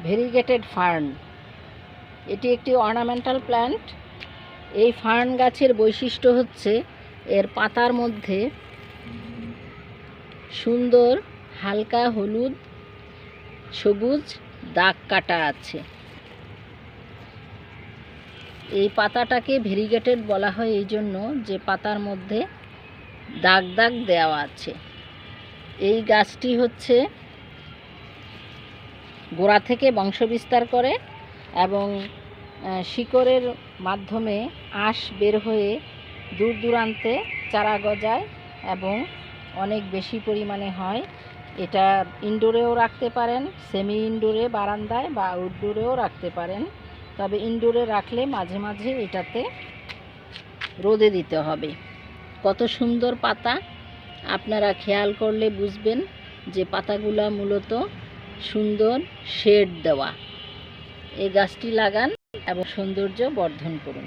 Variegated fern. এটি একটি ornamental plant. এই ফার্ন গাছের বৈশিষ্ট্য হচ্ছে এর পাতার মধ্যে সুন্দর হালকা হলুদ সবুজ দাগ কাটা আছে। এই পাতাটাকে ভেরিগেটেড বলা হয় এই জন্য যে পাতার মধ্যে দাগ দাগ দেওয়া আছে। এই গাছটি হচ্ছে গোড়া থেকে বংশবিস্তার করে এবং শিকড়ের মাধ্যমে আঁশ বের হয়ে দূর দূরান্তে চারা গজায় এবং অনেক বেশি পরিমাণে হয়। এটা ইনডোরেও রাখতে পারেন, সেমি ইনডোরে বারান্দায় বা আউটডোরেও রাখতে পারেন। তবে ইনডোরে রাখলে মাঝে মাঝে এটাতে রোদে দিতে হবে। কত সুন্দর পাতা, আপনারা খেয়াল করলে বুঝবেন যে পাতাগুলা মূলত সুন্দর শেড দেওয়া। এই গাছটি লাগান এবং সৌন্দর্য বর্ধন করুন।